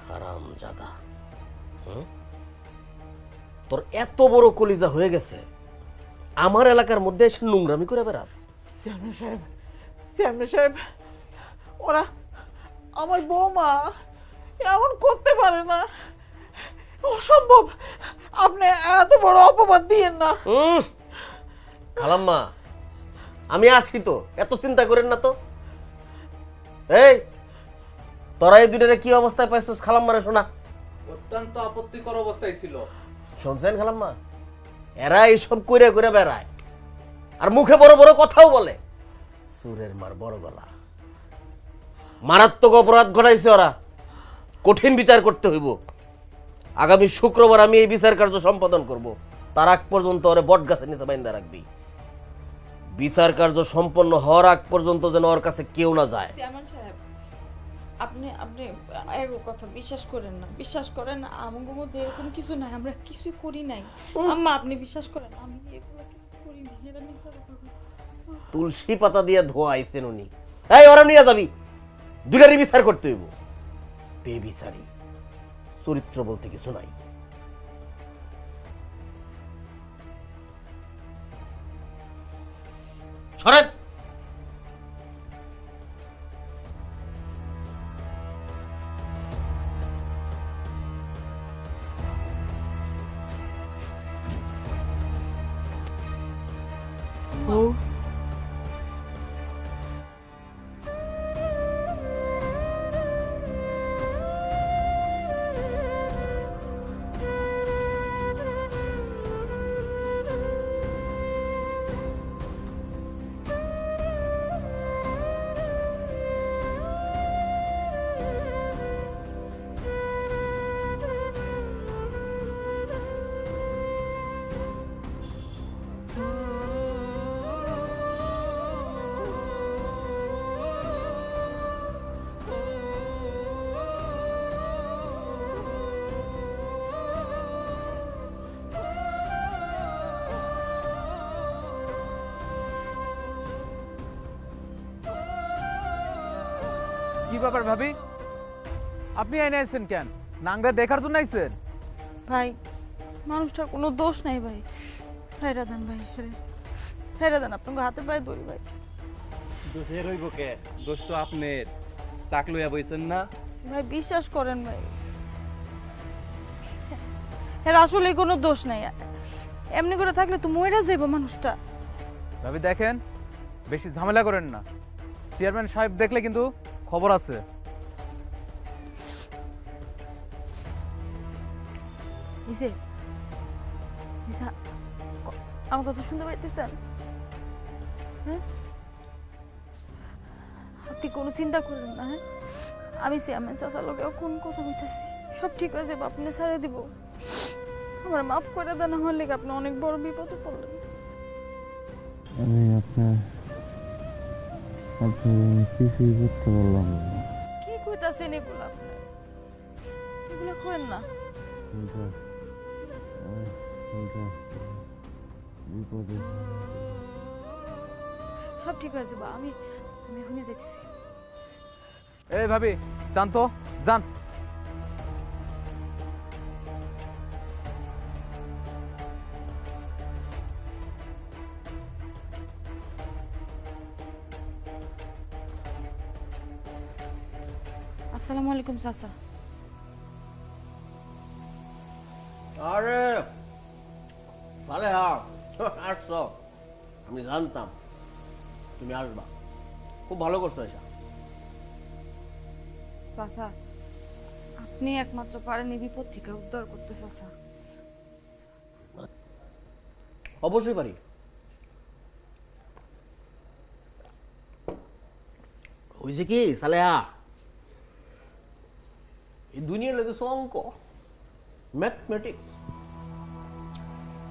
হারামজাদা, তোর এত বড় কলিজা হয়ে গেছে, আমার এলাকার মধ্যে এসে নোংরামি করে বেড়াস। চেয়ারম্যান সাহেব, ওরা আমার বৌমা এমন করতে পারে না, অসম্ভব। আপনি এত বড় অপবাদ দিয়েন না। খালাম্মা, আমি আছি তো, এত চিন্তা করেন না তো। এই তোরা এই দুইটারে কি অবস্থায় পাইছিস খালাম্মারে শোনা। অত্যন্ত আপত্তিকর অবস্থায় ছিল। শুনছেন খালাম্মা, এরা এইসব কইরা কইরা বেড়ায় আর মুখে বড় বড় কথাও বলে। সুরের মার বড় গলা, মারাত্মক অপরাধ ঘটাইছে ওরা, কঠিন বিচার করতে হইব। আগামী শুক্রবার আমি এই বিচার কার্য সম্পাদন করব, তার আগ পর্যন্ত ওরে বট গাছের নিচে বাইন্দা রাখবি। বিচার কার্য সম্পন্ন হওয়ার আগ পর্যন্ত যেন ওর কাছে কেউ না যায়। চেয়ারম্যান সাহেব, আপনি এক কথা বিশ্বাস করেন না, বিশ্বাস করেন আমাদের মধ্যে এরকম কিছু নাই, আমরা কিছুই করি নাই। আম্মা আপনি বিশ্বাস করেন, আমি এগুলো কিছু করি না। এরা মিথ্যা কথা বলে। তুলসী পাতা দিয়ে ধোয়া আইছেন উনি। এই ওরা নিয়ে যাবি, দুটারই বিচার করতে হইব। বেবিচারী, চরিত্র বলতে কিছু নাই। সরেন। কি ব্যাপার ভাবি, আপনি আইনে আইছেন কেন? নাংরা দেখার জন্য আইছেন? ভাই মানুষটার কোনো দোষ নাই ভাই, সাইরা দেন ভাই, সাইরা দেন, আপনাকে হাতে পায়ে ধরি ভাই। দোষের হইব কে? দোষ তো আপনার, চাক লইয়া বইছেন না। ভাই বিশ্বাস করেন ভাই, এর আসলে কোনো দোষ নাই, এমনি করে থাকলে তো মইরা যাইব মানুষটা। ভাবি দেখেন, বেশি ঝামেলা করেন না। চেয়ারম্যান সাহেব দেখলে কিন্তু খবর আছে। আমার কথা শুনতে পাইতেছেন? হ্যাঁ, আপনি কোনো চিন্তা করেন না। হ্যাঁ, আমি চেয়ারম্যান চাচার লোকে কোন কথা বলতেছি, সব ঠিক হয়ে যাবে, আপনি ছেড়ে দিব। আমার মাফ করে দেন, আমার লেগে আপনি অনেক বড় বিপদে পড়লেন। আমি আপনার কিছুই করতে পারলাম না। কি কইতাছেন এগুলো? আপনি এগুলো কইেন না। সব ঠিক হয়ে যাবে, আমি এখনই যাইতেছি। এই ভাবি যান তো, যান। আসসালামু আলাইকুম চাচা। আরে ভালো আসছো, আমি জানতাম তুমি আসবা, খুব ভালো করছো এসা। চাচা, আপনি একমাত্র পারেন এই বিপদ থেকে উদ্ধার করতে। চাচা অবশ্যই পারি। হয়েছে কি সালেহা, এই দুনিয়ার লেগেছে অঙ্ক, ম্যাথমেটিক্স,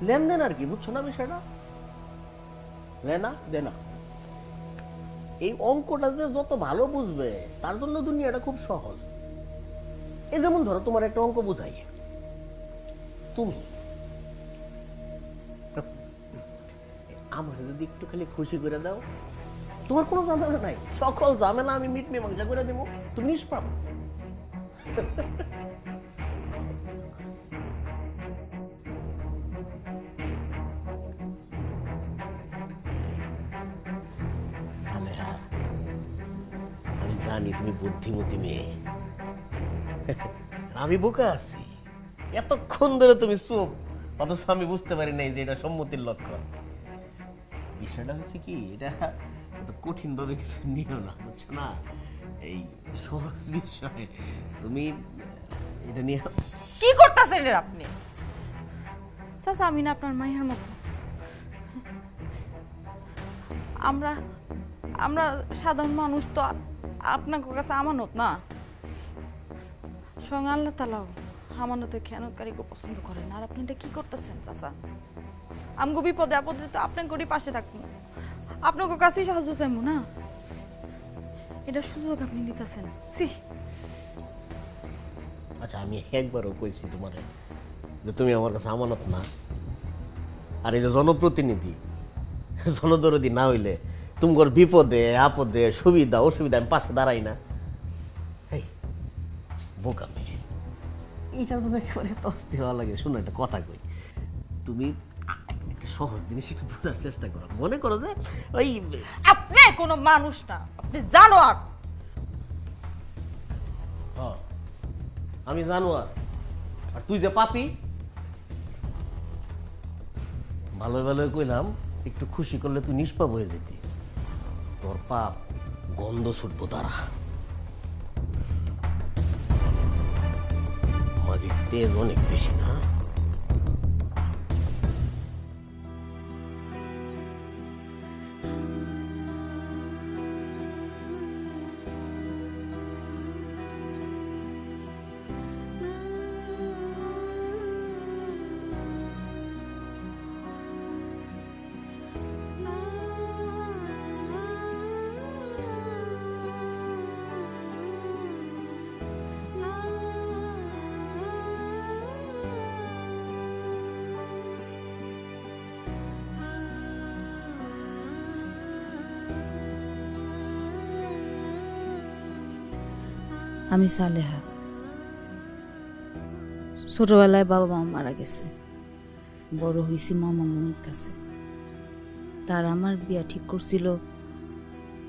লেনদেন আর কি, বুঝছো না বিষয়টা? লেনা দেনা, এই অঙ্কটা যে যত ভালো বুঝবে তার জন্য দুনিয়াটা খুব সহজ। এই যেমন ধরো তোমার একটা অঙ্ক বুঝাই, তুমি আমার যদি একটু খালি খুশি করে দাও, তোমার কোনো ঝামেলা নাই, সকল ঝামেলা আমি মিট মীমাংসা করে দেবো, তুমি নিষ্পাপ। আমি জানি তুমি বুদ্ধিমতী মেয়ে, আমি বোকা আছি, এতক্ষণ ধরে তুমি চুপ, অথচ আমি বুঝতে পারি নাই যে এটা সম্মতির লক্ষণ। বিষয়টা হচ্ছে কি, এটা এত কঠিন ভাবে কিছু নিও না, বুঝছো না? এই সহজ বিষয় তুমি এটা নিয়ে কি করতেছেন আপনি? চাচা, আমি না আপনার মায়ের মতো, আমরা আমরা সাধারণ মানুষ তো, আপনার কাছে আমানত না। সঙ্গে আল্লাহ তাআলাও আমানতের খেয়ানতকারীকে পছন্দ করেন। আর আপনি এটা কি করতেছেন চাচা? আমগো বিপদে আপদে তো আপনার করি পাশে থাকবো, আপনাকে কাছেই সাহায্য চাইবো না, এটা সুযোগ আপনি নিতেছেন। সি আচ্ছা, আমি একবারও কইছি তোমারে যে তুমি আমার কাছে আমানত না। আর এই যে জনপ্রতিনিধি, জনদরদি না হইলে তোমার বিপদে আপদে সুবিধা অসুবিধা আমি পাশে দাঁড়াই না। এই বোকা মেয়ে, এইটার জন্য একেবারে অস্থির হওয়া লাগে। শোনো, একটা কথা কই, তুমি একটা সহজ জিনিস একটু বোঝার চেষ্টা করো। মনে করো যে ওই আপনি কোনো মানুষ না, আপনি জানোয়ার। আমি জানোয়ার আর তুই যে পাপী। ভালো ভালো কইলাম, একটু খুশি করলে তুই নিষ্পাপ হয়ে যেতি, তোর পাপ গন্ধ ছুটবো তারা। আমাদের তেজ অনেক বেশি না? আমি সালেহা। ছোটবেলায় বাবা মা মারা গেছে, বড় হয়েছি মামা মামির কাছে। তার আমার বিয়া ঠিক করছিল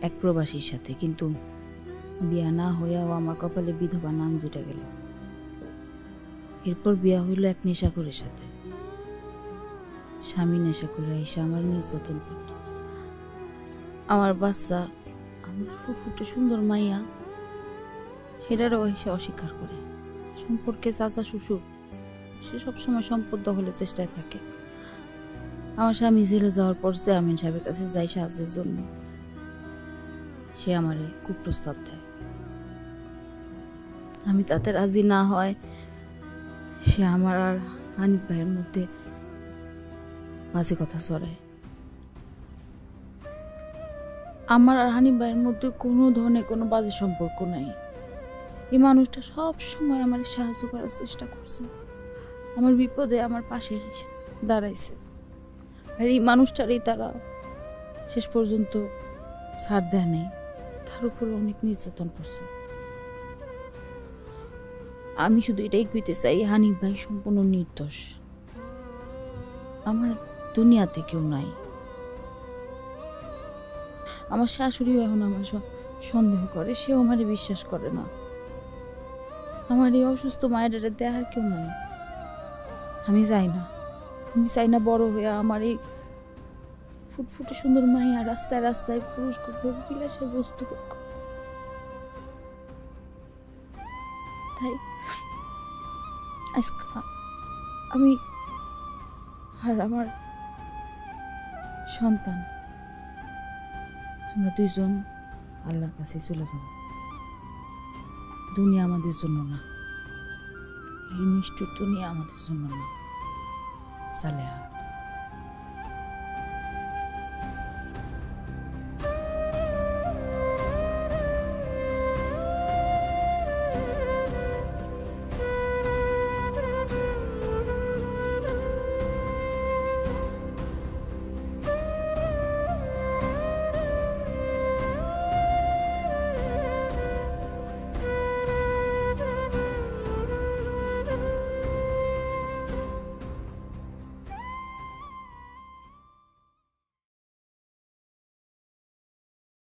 এক প্রবাসীর সাথে, কিন্তু বিয়া না হইয়াও আমার কপালে বিধবা নাম জুটে গেল। এরপর বিয়া হইল এক নেশাখোরের সাথে। স্বামী নেশা করে এসে আমার নির্যাতন করত। আমার বাচ্চা, আমার ফুটফুটে সুন্দর মাইয়া, সেটারও এসে অস্বীকার করে। সম্পর্কে চাচা শ্বশুর, সে সবসময় সম্পদ দখলের চেষ্টায় থাকে। আমার স্বামী জেলে যাওয়ার পর চেয়ারম্যান সাহেবের কাছে যাই সাহায্যের জন্য, সে আমারে কুপ্রস্তাব দেয়। আমি তাতে রাজি না হয় সে আমার আর হানিফ ভাইয়ের মধ্যে বাজে কথা ছড়ায়। আমার আর হানিফ ভাইয়ের মধ্যে কোনো ধরনের কোনো বাজে সম্পর্ক নাই। এই মানুষটা সব সময় আমার সাহায্য করার চেষ্টা করছে, আমার বিপদে আমার পাশে দাঁড়াইছে। আর এই মানুষটারই তারা শেষ পর্যন্ত ছাড় দেয় নাই, তার উপরে অনেক নির্যাতন করছে। আমি শুধু এটাই কইতে চাই, হানিফ ভাই সম্পূর্ণ নির্দোষ, আমার দুনিয়াতে কেউ নাই। আমার শাশুড়িও এখন আমার সন্দেহ করে, সেও আমারে বিশ্বাস করে না। আমার এই অসুস্থ মায়ের দেখার কেউ নাই। আমি চাই না বড় হয়ে আমার এই ফুটফুটে সুন্দর মাইয়া রাস্তায় রাস্তায় পুরুষ বিলাসের বস্তু হোক। তাই আজকে আমি আর আমার সন্তান আমরা দুইজন আল্লাহর কাছে চলে যাব। দুনিয়া আমাদের জন্য না, এই নিষ্ঠুর দুনিয়া আমাদের জন্য না। সালেহা